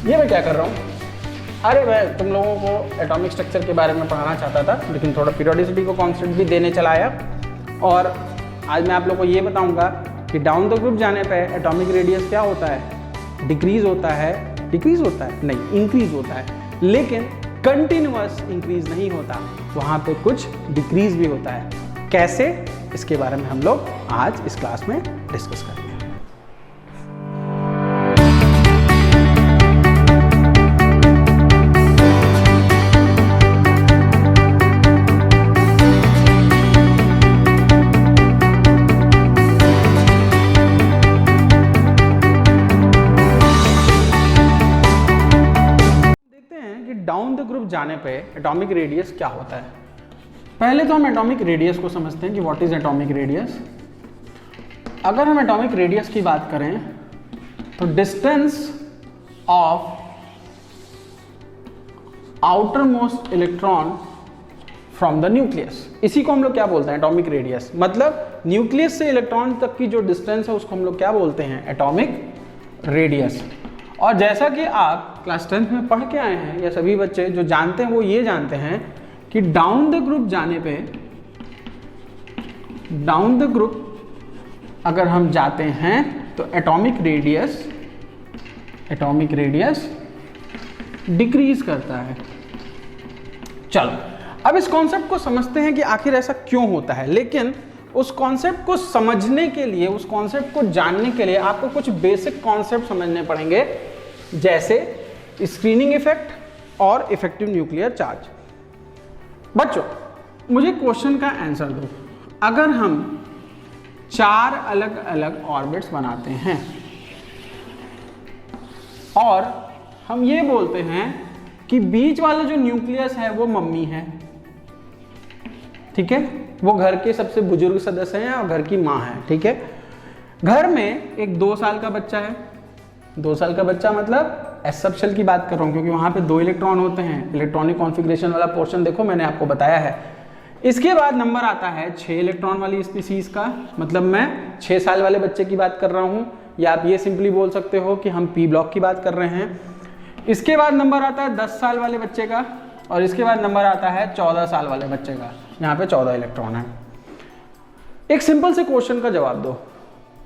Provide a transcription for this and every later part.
ये मैं क्या कर रहा हूँ, अरे मैं तुम लोगों को एटॉमिक स्ट्रक्चर के बारे में पढ़ाना चाहता था, लेकिन थोड़ा पीरियोडिसिटी को कॉन्सेप्ट भी देने चला आया। और आज मैं आप लोगों को ये बताऊंगा कि डाउन द ग्रुप जाने पे एटॉमिक रेडियस क्या होता है, डिक्रीज होता है, नहीं इंक्रीज होता है, लेकिन कंटिन्यूअस इंक्रीज नहीं होता, वहाँ पे कुछ डिक्रीज भी होता है। कैसे, इसके बारे में हम लोग आज इस क्लास में डिस्कस करेंगे। डाउन द ग्रुप जाने पे एटॉमिक रेडियस क्या होता है। पहले तो हम एटॉमिक रेडियस को समझते हैं कि व्हाट इज एटॉमिक रेडियस। अगर हम एटॉमिक रेडियस की बात करें तो distance of outer most electron from the nucleus, इसी को हम लोग क्या बोलते हैं, एटॉमिक रेडियस। मतलब न्यूक्लियस से इलेक्ट्रॉन तक की जो डिस्टेंस है उसको हम लोग क्या बोलते हैं, एटॉमिक रेडियस। और जैसा कि आप क्लास 10th में पढ़ के आए हैं, या सभी बच्चे जो जानते हैं वो ये जानते हैं कि डाउन द ग्रुप जाने पे, डाउन द ग्रुप अगर हम जाते हैं तो एटॉमिक रेडियस डिक्रीज करता है। चलो अब इस कॉन्सेप्ट को समझते हैं कि आखिर ऐसा क्यों होता है। लेकिन उस कॉन्सेप्ट को समझने के लिए, उस कॉन्सेप्ट को जानने के लिए आपको कुछ बेसिक कॉन्सेप्ट समझने पड़ेंगे, जैसे स्क्रीनिंग इफेक्ट और इफेक्टिव न्यूक्लियर चार्ज। बच्चों मुझे क्वेश्चन का आंसर दो, अगर हम 4 अलग अलग ऑर्बिट्स बनाते हैं और हम ये बोलते हैं कि बीच वाला जो न्यूक्लियस है वो मम्मी है, ठीक है, वो घर के सबसे बुजुर्ग सदस्य हैं और घर की माँ है, ठीक है। घर में एक 2 साल का बच्चा है, 2 साल का बच्चा मतलब एस सब शेल की बात कर रहा हूँ, क्योंकि वहाँ पे 2 इलेक्ट्रॉन होते हैं। इलेक्ट्रॉनिक कॉन्फ़िगरेशन वाला पोर्शन देखो मैंने आपको बताया है। इसके बाद नंबर आता है 6 इलेक्ट्रॉन वाली स्पीसीज का, मतलब मैं 6 साल वाले बच्चे की बात कर रहा हूँ, या आप ये सिंपली बोल सकते हो कि हम पी ब्लॉक की बात कर रहे हैं। इसके बाद नंबर आता है 10 साल वाले बच्चे का, और इसके बाद नंबर आता है 14 साल वाले बच्चे का। यहाँ पे 14 इलेक्ट्रॉन है। एक सिंपल से क्वेश्चन का जवाब दो,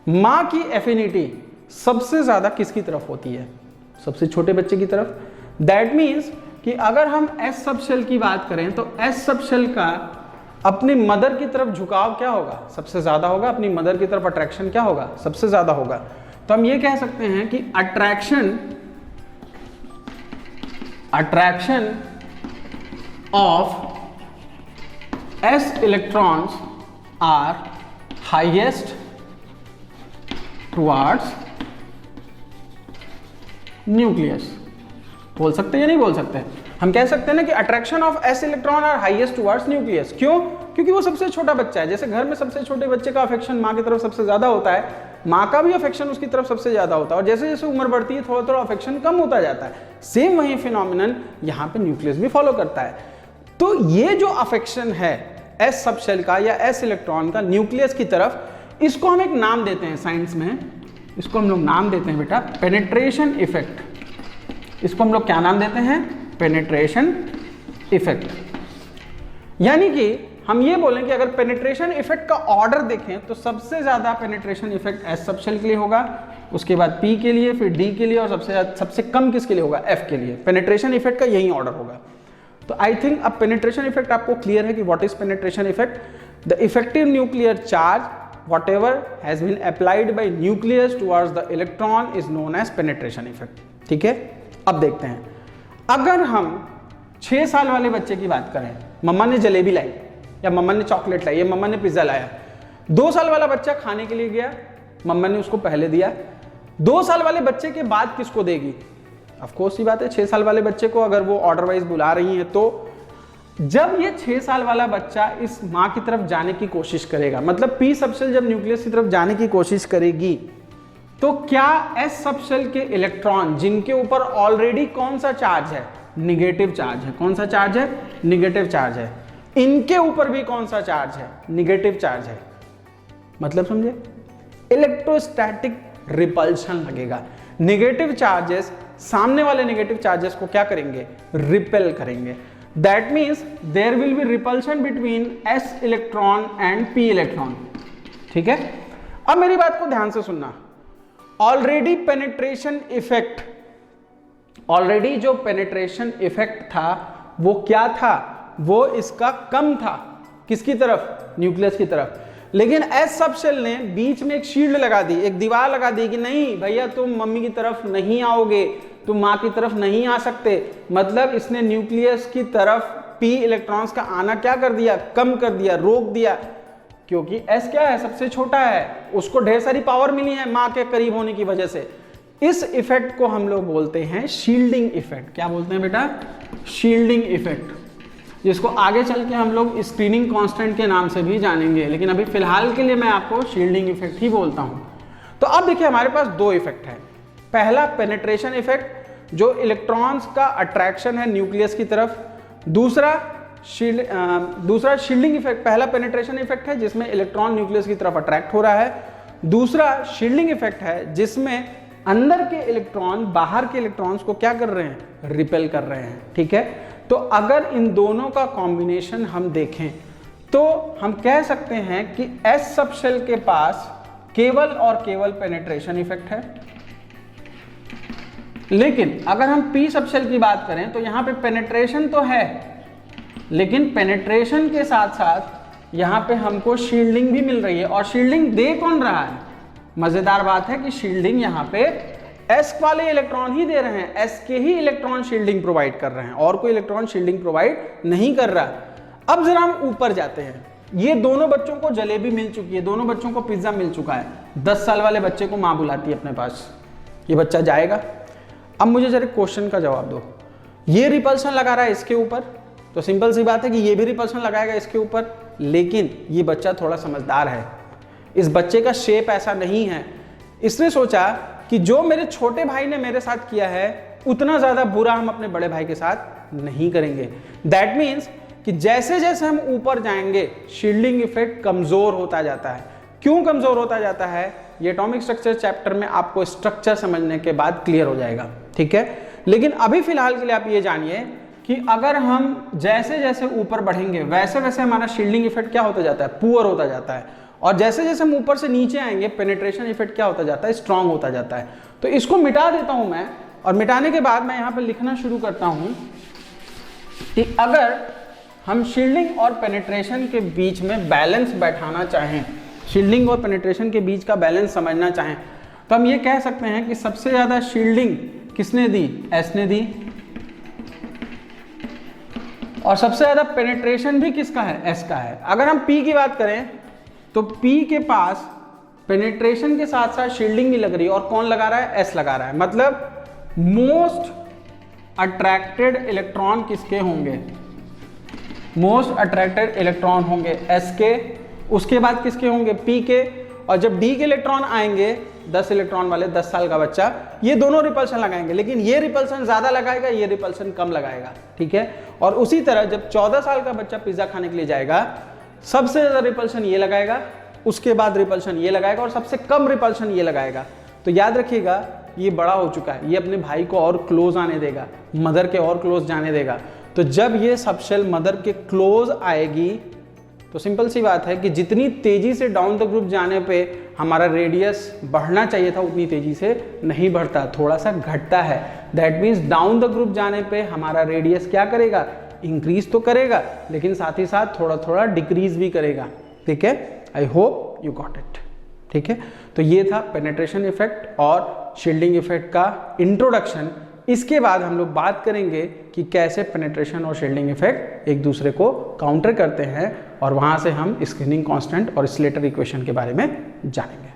माँ की एफिनिटी सबसे ज्यादा किसकी तरफ होती है, सबसे छोटे बच्चे की तरफ। दैट मीन्स कि अगर हम एस सब शेल की बात करें तो एस सब शेल का अपनी मदर की तरफ झुकाव क्या होगा, सबसे ज्यादा होगा। अपनी मदर की तरफ अट्रैक्शन क्या होगा, सबसे ज्यादा होगा। तो हम ये कह सकते हैं कि attraction of s electrons are highest towards nucleus. बोल सकते हैं या नहीं बोल सकते? हम कह सकते हैं ना कि attraction of s electron are highest towards nucleus. क्यों? क्योंकि वो सबसे छोटा बच्चा है। जैसे घर में सबसे छोटे बच्चे का अफेक्शन माँ की तरफ सबसे ज्यादा होता है, माँ का भी अफेक्शन उसकी तरफ सबसे ज्यादा होता है, और जैसे जैसे उम्र बढ़ती है थोड़ा थोड़ा अफेक्शन कम होता जाता है। सेम वही फिनोमिनन यहाँ पे न्यूक्लियस भी फॉलो करता है। तो ये जो अफेक्शन है एस सब शेल का या एस इलेक्ट्रॉन का न्यूक्लियस की तरफ, इसको हम एक नाम देते हैं साइंस में, इसको हम लोग नाम देते हैं बेटा पेनिट्रेशन इफेक्ट। इसको हम लोग क्या नाम देते हैं, पेनिट्रेशन इफेक्ट। यानी कि हम ये बोलें कि अगर पेनिट्रेशन इफेक्ट का ऑर्डर देखें तो सबसे ज्यादा penetration effect s sub shell के लिए होगा, उसके बाद पी के लिए, फिर डी के लिए, और सबसे कम किसके लिए होगा, एफ के लिए। पेनिट्रेशन इफेक्ट का यही ऑर्डर होगा। तो आई थिंक अब पेनिट्रेशन इफेक्ट आपको क्लियर है कि what is penetration effect. The effective nuclear charge whatever has been applied by nucleus towards the electron is known as penetration effect। ठीक है, अब देखते हैं, अगर हम 6 साल वाले बच्चे की बात करें, मम्मा ने जलेबी लाई या मम्मा ने चॉकलेट लाई या मम्मा ने पिज्जा लाया, 2 साल वाला बच्चा खाने के लिए गया, मम्मा ने उसको पहले दिया। 2 साल वाले बच्चे के बाद किसको देगी? ऑफ कोर्स सी बात है 6 साल वाले बच्चे को, अगर वो ऑर्डर वाइज बुला रही है तो जब ये 6 साल वाला बच्चा इस माँ की तरफ जाने की कोशिश करेगा, मतलब पी सब शेल जब न्यूक्लियस की तरफ जाने की कोशिश करेगी, तो क्या एस सब शेल के इलेक्ट्रॉन जिनके ऊपर ऑलरेडी कौन सा चार्ज है, निगेटिव चार्ज है। कौन सा चार्ज है? निगेटिव चार्ज है। इनके ऊपर भी कौन सा चार्ज है? निगेटिव चार्ज है। मतलब समझे, इलेक्ट्रोस्टैटिक रिपल्शन लगेगा। नेगेटिव चार्जेस सामने वाले नेगेटिव चार्जेस को क्या करेंगे, रिपेल करेंगे। That means there will be repulsion between s electron and p electron. ठीक है, अब मेरी बात को ध्यान से सुनना। ऑलरेडी पेनिट्रेशन इफेक्ट, ऑलरेडी जो पेनिट्रेशन इफेक्ट था वो क्या था, वो इसका कम था, किसकी तरफ, न्यूक्लियस की तरफ। लेकिन एस सब शेल ने बीच में एक शील्ड लगा दी, एक दीवार लगा दी कि नहीं भैया तुम मम्मी की तरफ नहीं आओगे, तुम माँ की तरफ नहीं आ सकते। मतलब इसने न्यूक्लियस की तरफ p इलेक्ट्रॉन्स का आना क्या कर दिया, कम कर दिया, रोक दिया, क्योंकि s क्या है, सबसे छोटा है, उसको ढेर सारी पावर मिली है माँ के करीब होने की वजह से। इस इफेक्ट को हम लोग बोलते हैं शील्डिंग इफेक्ट। क्या बोलते हैं बेटा, शील्डिंग इफेक्ट, जिसको आगे चल के हम लोग स्क्रीनिंग कांस्टेंट के नाम से भी जानेंगे, लेकिन अभी फिलहाल के लिए मैं आपको शील्डिंग इफेक्ट ही बोलता हूं। तो अब देखिए हमारे पास दो इफेक्ट है। पहला पेनिट्रेशन इफेक्ट, जो इलेक्ट्रॉन्स का अट्रैक्शन है न्यूक्लियस की तरफ। दूसरा शील्डिंग इफेक्ट, पहला पेनिट्रेशन इफेक्ट है जिसमें इलेक्ट्रॉन न्यूक्लियस की तरफ अट्रैक्ट हो रहा है। दूसरा शील्डिंग इफेक्ट है जिसमें अंदर के इलेक्ट्रॉन बाहर के इलेक्ट्रॉन्स को क्या कर रहे हैं, रिपेल कर रहे हैं। ठीक है, तो अगर इन दोनों का कॉम्बिनेशन हम देखें तो हम कह सकते हैं कि एस सब शेल के पास केवल और केवल पेनिट्रेशन इफेक्ट है। लेकिन अगर हम पी सब शेल की बात करें तो यहां पे पेनिट्रेशन तो है, लेकिन पेनिट्रेशन के साथ साथ यहां पे हमको शील्डिंग भी मिल रही है। और शील्डिंग दे कौन रहा है, मजेदार बात है कि शील्डिंग यहाँ पे s वाले इलेक्ट्रॉन ही दे रहे हैं, s के ही इलेक्ट्रॉन शील्डिंग प्रोवाइड कर रहे हैं, और कोई इलेक्ट्रॉन शील्डिंग प्रोवाइड नहीं कर रहा। अब जरा हम ऊपर जाते हैं। ये दोनों बच्चों को जलेबी मिल चुकी है, दोनों बच्चों को पिज्जा मिल चुका है। 10 साल वाले बच्चे को माँ बुलाती है अपने पास, ये बच्चा जाएगा। अब मुझे जरा क्वेश्चन का जवाब दो, ये रिपल्शन लगा रहा है इसके ऊपर, तो सिंपल सी बात है कि ये भी रिपल्शन लगाएगा इसके ऊपर। लेकिन ये बच्चा थोड़ा समझदार है, इस बच्चे का शेप ऐसा नहीं है। इसने सोचा कि जो मेरे छोटे भाई ने मेरे साथ किया है उतना ज्यादा बुरा हम अपने बड़े भाई के साथ नहीं करेंगे। दैट मीन्स कि जैसे जैसे हम ऊपर जाएंगे शील्डिंग इफेक्ट कमजोर होता जाता है। क्यों कमजोर होता जाता है, ये एटॉमिक स्ट्रक्चर चैप्टर में आपको स्ट्रक्चर समझने के बाद क्लियर हो जाएगा। ठीक है, लेकिन अभी फिलहाल के लिए आप ये जानिए कि अगर हम जैसे जैसे ऊपर बढ़ेंगे वैसे वैसे हमारा शील्डिंग इफेक्ट क्या होता जाता है, पुअर होता जाता है। और जैसे जैसे हम ऊपर से नीचे आएंगे पेनिट्रेशन इफेक्ट क्या होता जाता है, स्ट्रांग होता जाता है। तो इसको मिटा देता हूं मैं, और मिटाने के बाद मैं यहां पर लिखना शुरू करता हूं कि अगर हम शील्डिंग और पेनिट्रेशन के बीच में बैलेंस बैठाना चाहें, शील्डिंग और पेनिट्रेशन के बीच का बैलेंस समझना चाहें, तो हम ये कह सकते हैं कि सबसे ज्यादा शील्डिंग किसने दी, एस ने दी, और सबसे ज्यादा पेनिट्रेशन भी किसका है, एस का है। अगर हम पी की बात करें तो P के पास पेनिट्रेशन के साथ साथ शील्डिंग भी लग रही है, और कौन लगा रहा है, S लगा रहा है। मतलब मोस्ट अट्रैक्टेड इलेक्ट्रॉन किसके होंगे, मोस्ट अट्रैक्टेड इलेक्ट्रॉन होंगे S के, उसके बाद किसके होंगे, P के। और जब D के इलेक्ट्रॉन आएंगे 10 इलेक्ट्रॉन वाले, 10 साल का बच्चा, ये दोनों रिपल्शन लगाएंगे, लेकिन ये रिपल्शन ज्यादा लगाएगा, ये रिपल्शन कम लगाएगा। ठीक है, और उसी तरह जब 14 साल का बच्चा पिज्जा खाने के लिए जाएगा, सबसे ज्यादा रिपल्शन ये लगाएगा, उसके बाद रिपल्शन ये लगाएगा, और सबसे कम रिपल्शन ये लगाएगा। तो याद रखिएगा ये बड़ा हो चुका है, ये अपने भाई को और क्लोज आने देगा, मदर के और क्लोज जाने देगा। तो जब ये सब शेल मदर के क्लोज आएगी तो सिंपल सी बात है कि जितनी तेजी से डाउन द ग्रुप जाने पे हमारा रेडियस बढ़ना चाहिए था उतनी तेजी से नहीं बढ़ता, थोड़ा सा घटता है। That means down the group जाने पे हमारा रेडियस क्या करेगा, इंक्रीज तो करेगा, लेकिन साथ ही साथ थोड़ा थोड़ा डिक्रीज भी करेगा। ठीक है, I hope you got it. ठीक है, तो ये था पेनिट्रेशन इफेक्ट और शील्डिंग इफेक्ट का इंट्रोडक्शन। इसके बाद हम लोग बात करेंगे कि कैसे पेनिट्रेशन और शील्डिंग इफेक्ट एक दूसरे को काउंटर करते हैं, और वहां से हम स्क्रीनिंग कांस्टेंट और स्लेटर इक्वेशन के बारे में जानेंगे।